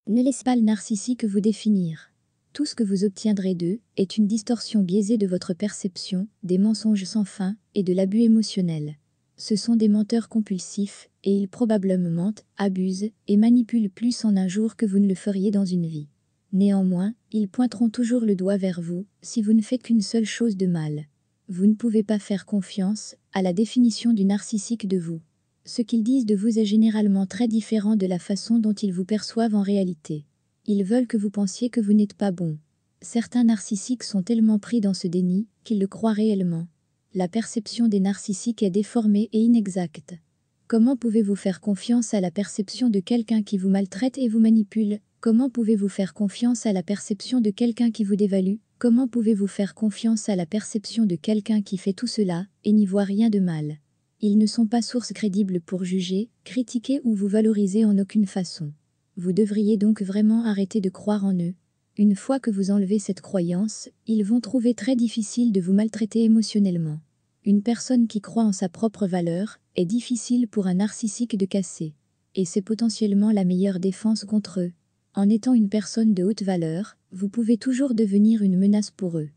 Ne laissez pas le narcissique vous définir. Tout ce que vous obtiendrez d'eux est une distorsion biaisée de votre perception, des mensonges sans fin et de l'abus émotionnel. Ce sont des menteurs compulsifs et ils probablement mentent, abusent et manipulent plus en un jour que vous ne le feriez dans une vie. Néanmoins, ils pointeront toujours le doigt vers vous si vous ne faites qu'une seule chose de mal. Vous ne pouvez pas faire confiance à la définition du narcissique de vous. Ce qu'ils disent de vous est généralement très différent de la façon dont ils vous perçoivent en réalité. Ils veulent que vous pensiez que vous n'êtes pas bon. Certains narcissiques sont tellement pris dans ce déni qu'ils le croient réellement. La perception des narcissiques est déformée et inexacte. Comment pouvez-vous faire confiance à la perception de quelqu'un qui vous maltraite et vous manipule? Comment pouvez-vous faire confiance à la perception de quelqu'un qui vous dévalue? Comment pouvez-vous faire confiance à la perception de quelqu'un qui fait tout cela et n'y voit rien de mal? Ils ne sont pas source crédible pour juger, critiquer ou vous valoriser en aucune façon. Vous devriez donc vraiment arrêter de croire en eux. Une fois que vous enlevez cette croyance, ils vont trouver très difficile de vous maltraiter émotionnellement. Une personne qui croit en sa propre valeur est difficile pour un narcissique de casser. Et c'est potentiellement la meilleure défense contre eux. En étant une personne de haute valeur, vous pouvez toujours devenir une menace pour eux.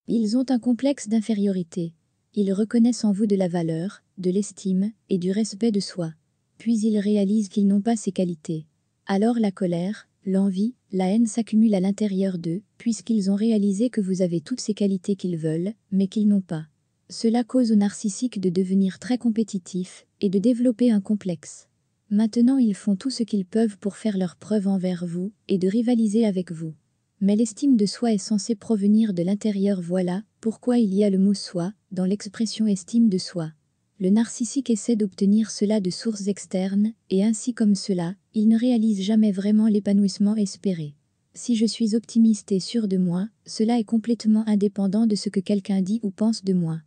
Ils ont un complexe d'infériorité. Ils reconnaissent en vous de la valeur, de l'estime et du respect de soi. Puis ils réalisent qu'ils n'ont pas ces qualités. Alors la colère, l'envie, la haine s'accumulent à l'intérieur d'eux, puisqu'ils ont réalisé que vous avez toutes ces qualités qu'ils veulent, mais qu'ils n'ont pas. Cela cause aux narcissiques de devenir très compétitifs et de développer un complexe. Maintenant ils font tout ce qu'ils peuvent pour faire leurs preuves envers vous et de rivaliser avec vous. Mais l'estime de soi est censée provenir de l'intérieur, voilà pourquoi il y a le mot soi dans l'expression estime de soi. Le narcissique essaie d'obtenir cela de sources externes, et ainsi comme cela, il ne réalise jamais vraiment l'épanouissement espéré. Si je suis optimiste et sûr de moi, cela est complètement indépendant de ce que quelqu'un dit ou pense de moi.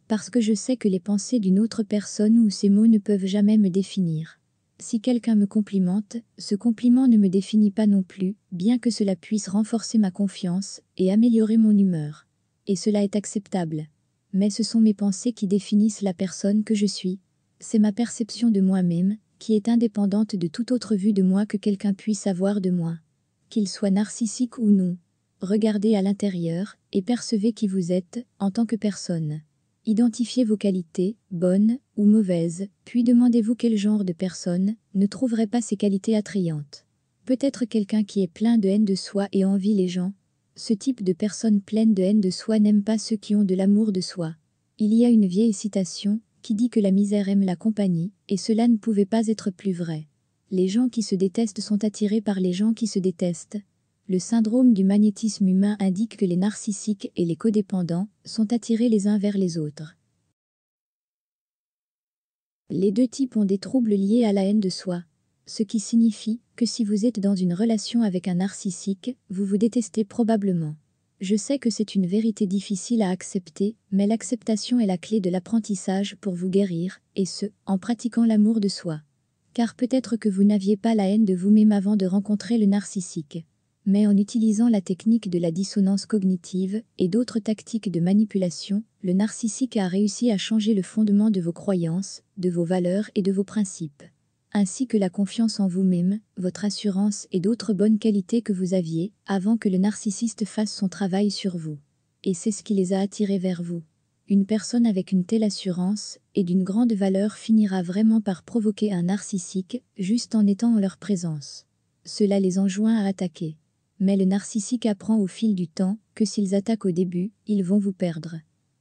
Parce que je sais que les pensées d'une autre personne ou ses mots ne peuvent jamais me définir. Si quelqu'un me complimente, ce compliment ne me définit pas non plus, bien que cela puisse renforcer ma confiance et améliorer mon humeur. Et cela est acceptable. Mais ce sont mes pensées qui définissent la personne que je suis. C'est ma perception de moi-même, qui est indépendante de toute autre vue de moi que quelqu'un puisse avoir de moi. Qu'il soit narcissique ou non. Regardez à l'intérieur et percevez qui vous êtes en tant que personne. Identifiez vos qualités, bonnes ou mauvaises, puis demandez-vous quel genre de personne ne trouverait pas ces qualités attrayantes. Peut-être quelqu'un qui est plein de haine de soi et envie les gens. Ce type de personne pleine de haine de soi n'aime pas ceux qui ont de l'amour de soi. Il y a une vieille citation qui dit que la misère aime la compagnie, et cela ne pouvait pas être plus vrai. Les gens qui se détestent sont attirés par les gens qui se détestent. Le syndrome du magnétisme humain indique que les narcissiques et les codépendants sont attirés les uns vers les autres. Les deux types ont des troubles liés à la haine de soi, ce qui signifie que si vous êtes dans une relation avec un narcissique, vous vous détestez probablement. Je sais que c'est une vérité difficile à accepter, mais l'acceptation est la clé de l'apprentissage pour vous guérir, et ce, en pratiquant l'amour de soi. Car peut-être que vous n'aviez pas la haine de vous-même avant de rencontrer le narcissique. Mais en utilisant la technique de la dissonance cognitive et d'autres tactiques de manipulation, le narcissique a réussi à changer le fondement de vos croyances, de vos valeurs et de vos principes. Ainsi que la confiance en vous-même, votre assurance et d'autres bonnes qualités que vous aviez avant que le narcissiste fasse son travail sur vous. Et c'est ce qui les a attirés vers vous. Une personne avec une telle assurance et d'une grande valeur finira vraiment par provoquer un narcissique juste en étant en leur présence. Cela les enjoint à attaquer. Mais le narcissique apprend au fil du temps que s'ils attaquent au début, ils vont vous perdre.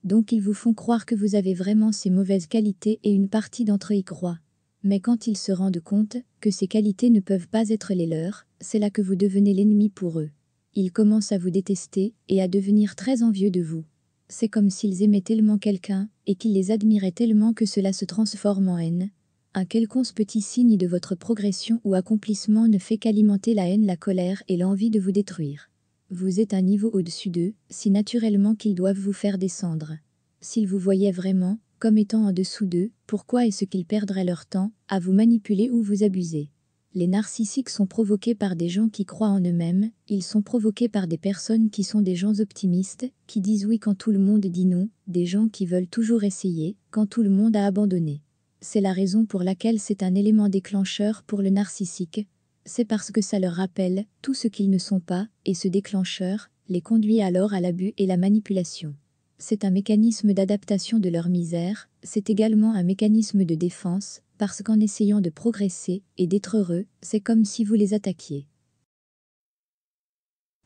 Donc ils vous font croire que vous avez vraiment ces mauvaises qualités et une partie d'entre eux y croit. Mais quand ils se rendent compte que ces qualités ne peuvent pas être les leurs, c'est là que vous devenez l'ennemi pour eux. Ils commencent à vous détester et à devenir très envieux de vous. C'est comme s'ils aimaient tellement quelqu'un et qu'ils les admiraient tellement que cela se transforme en haine. Un quelconque petit signe de votre progression ou accomplissement ne fait qu'alimenter la haine, la colère et l'envie de vous détruire. Vous êtes un niveau au-dessus d'eux, si naturellement qu'ils doivent vous faire descendre. S'ils vous voyaient vraiment comme étant en dessous d'eux, pourquoi est-ce qu'ils perdraient leur temps à vous manipuler ou vous abuser? Les narcissiques sont provoqués par des gens qui croient en eux-mêmes, ils sont provoqués par des personnes qui sont des gens optimistes, qui disent oui quand tout le monde dit non, des gens qui veulent toujours essayer, quand tout le monde a abandonné. C'est la raison pour laquelle c'est un élément déclencheur pour le narcissique. C'est parce que ça leur rappelle tout ce qu'ils ne sont pas, et ce déclencheur les conduit alors à l'abus et la manipulation. C'est un mécanisme d'adaptation de leur misère, c'est également un mécanisme de défense, parce qu'en essayant de progresser et d'être heureux, c'est comme si vous les attaquiez.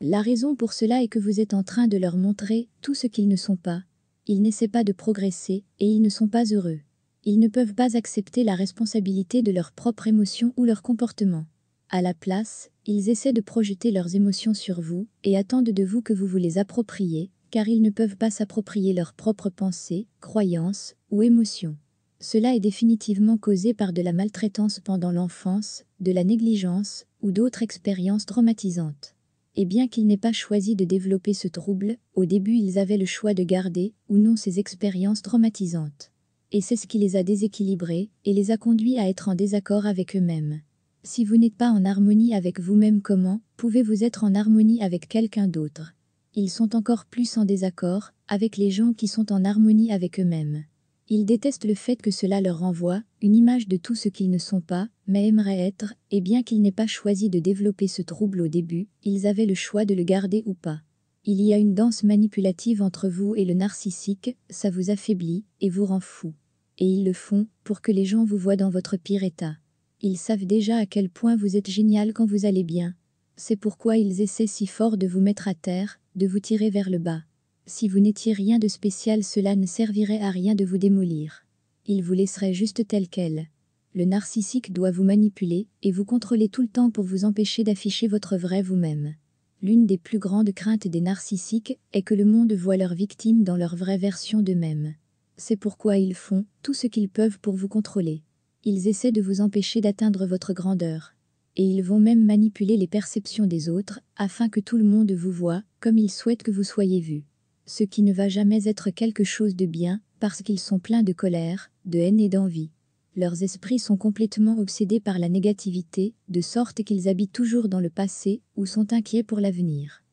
La raison pour cela est que vous êtes en train de leur montrer tout ce qu'ils ne sont pas. Ils n'essaient pas de progresser, et ils ne sont pas heureux. Ils ne peuvent pas accepter la responsabilité de leurs propres émotions ou leur comportement. À la place, ils essaient de projeter leurs émotions sur vous, et attendent de vous que vous vous les appropriez, car ils ne peuvent pas s'approprier leurs propres pensées, croyances ou émotions. Cela est définitivement causé par de la maltraitance pendant l'enfance, de la négligence ou d'autres expériences traumatisantes. Et bien qu'ils n'aient pas choisi de développer ce trouble, au début ils avaient le choix de garder ou non ces expériences traumatisantes. Et c'est ce qui les a déséquilibrés et les a conduits à être en désaccord avec eux-mêmes. Si vous n'êtes pas en harmonie avec vous-même, comment pouvez-vous être en harmonie avec quelqu'un d'autre? Ils sont encore plus en désaccord avec les gens qui sont en harmonie avec eux-mêmes. Ils détestent le fait que cela leur renvoie une image de tout ce qu'ils ne sont pas, mais aimeraient être, et bien qu'ils n'aient pas choisi de développer ce trouble au début, ils avaient le choix de le garder ou pas. Il y a une danse manipulative entre vous et le narcissique, ça vous affaiblit et vous rend fou. Et ils le font pour que les gens vous voient dans votre pire état. Ils savent déjà à quel point vous êtes génial quand vous allez bien. C'est pourquoi ils essaient si fort de vous mettre à terre, de vous tirer vers le bas. Si vous n'étiez rien de spécial, cela ne servirait à rien de vous démolir. Il vous laisserait juste tel quel. Le narcissique doit vous manipuler et vous contrôler tout le temps pour vous empêcher d'afficher votre vrai vous-même. L'une des plus grandes craintes des narcissiques est que le monde voie leurs victimes dans leur vraie version d'eux-mêmes. C'est pourquoi ils font tout ce qu'ils peuvent pour vous contrôler. Ils essaient de vous empêcher d'atteindre votre grandeur. Et ils vont même manipuler les perceptions des autres afin que tout le monde vous voie comme ils souhaitent que vous soyez vus. Ce qui ne va jamais être quelque chose de bien, parce qu'ils sont pleins de colère, de haine et d'envie. Leurs esprits sont complètement obsédés par la négativité, de sorte qu'ils habitent toujours dans le passé ou sont inquiets pour l'avenir.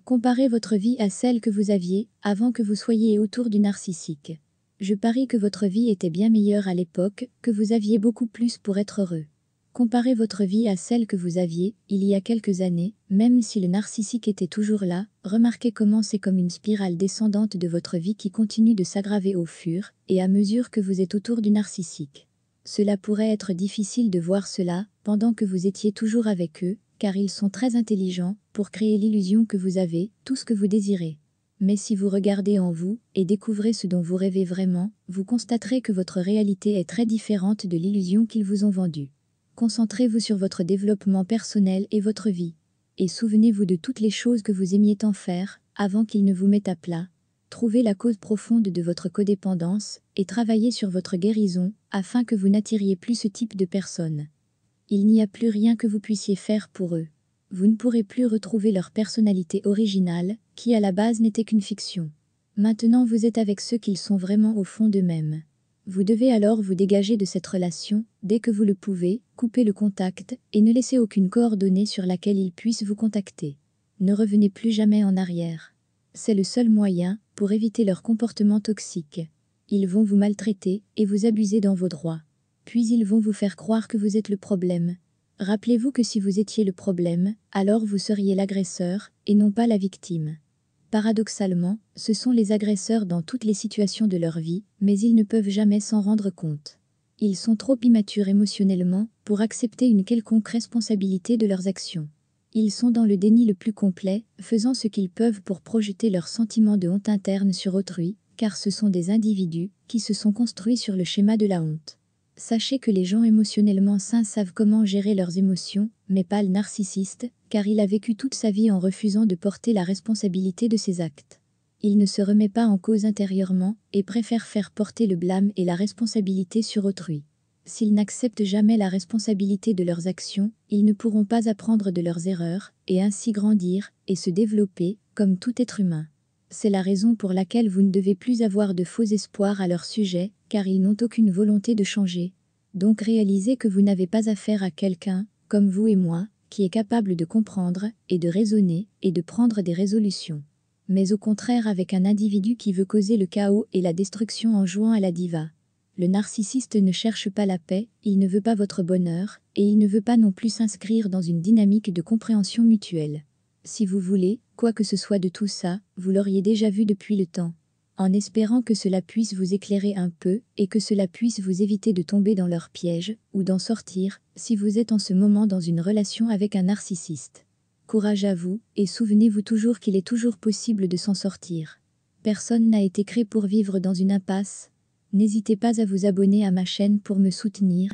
Comparez votre vie à celle que vous aviez avant que vous soyez autour du narcissique. Je parie que votre vie était bien meilleure à l'époque, que vous aviez beaucoup plus pour être heureux. Comparez votre vie à celle que vous aviez il y a quelques années, même si le narcissique était toujours là, remarquez comment c'est comme une spirale descendante de votre vie qui continue de s'aggraver au fur et à mesure que vous êtes autour du narcissique. Cela pourrait être difficile de voir cela pendant que vous étiez toujours avec eux, car ils sont très intelligents pour créer l'illusion que vous avez tout ce que vous désirez. Mais si vous regardez en vous et découvrez ce dont vous rêvez vraiment, vous constaterez que votre réalité est très différente de l'illusion qu'ils vous ont vendue. Concentrez-vous sur votre développement personnel et votre vie. Et souvenez-vous de toutes les choses que vous aimiez tant faire, avant qu'ils ne vous mettent à plat. Trouvez la cause profonde de votre codépendance, et travaillez sur votre guérison, afin que vous n'attiriez plus ce type de personnes. Il n'y a plus rien que vous puissiez faire pour eux. Vous ne pourrez plus retrouver leur personnalité originale, qui à la base n'était qu'une fiction. Maintenant vous êtes avec ceux qu'ils sont vraiment au fond d'eux-mêmes. Vous devez alors vous dégager de cette relation, dès que vous le pouvez, couper le contact, et ne laisser aucune coordonnée sur laquelle ils puissent vous contacter. Ne revenez plus jamais en arrière. C'est le seul moyen pour éviter leur comportement toxique. Ils vont vous maltraiter et vous abuser dans vos droits. Puis ils vont vous faire croire que vous êtes le problème. Rappelez-vous que si vous étiez le problème, alors vous seriez l'agresseur, et non pas la victime. Paradoxalement, ce sont les agresseurs dans toutes les situations de leur vie, mais ils ne peuvent jamais s'en rendre compte. Ils sont trop immatures émotionnellement pour accepter une quelconque responsabilité de leurs actions. Ils sont dans le déni le plus complet, faisant ce qu'ils peuvent pour projeter leurs sentiments de honte interne sur autrui, car ce sont des individus qui se sont construits sur le schéma de la honte. Sachez que les gens émotionnellement sains savent comment gérer leurs émotions, mais pas le narcissiste, car il a vécu toute sa vie en refusant de porter la responsabilité de ses actes. Il ne se remet pas en cause intérieurement, et préfère faire porter le blâme et la responsabilité sur autrui. S'ils n'acceptent jamais la responsabilité de leurs actions, ils ne pourront pas apprendre de leurs erreurs, et ainsi grandir, et se développer, comme tout être humain. C'est la raison pour laquelle vous ne devez plus avoir de faux espoirs à leur sujet, car ils n'ont aucune volonté de changer. Donc réalisez que vous n'avez pas affaire à quelqu'un, comme vous et moi, qui est capable de comprendre, et de raisonner, et de prendre des résolutions. mais au contraire avec un individu qui veut causer le chaos et la destruction en jouant à la diva. Le narcissiste ne cherche pas la paix, il ne veut pas votre bonheur, et il ne veut pas non plus s'inscrire dans une dynamique de compréhension mutuelle. Si vous voulez, quoi que ce soit de tout ça, vous l'auriez déjà vu depuis le temps. En espérant que cela puisse vous éclairer un peu, et que cela puisse vous éviter de tomber dans leur piège, ou d'en sortir, si vous êtes en ce moment dans une relation avec un narcissiste. Courage à vous, et souvenez-vous toujours qu'il est toujours possible de s'en sortir. Personne n'a été créé pour vivre dans une impasse. N'hésitez pas à vous abonner à ma chaîne pour me soutenir.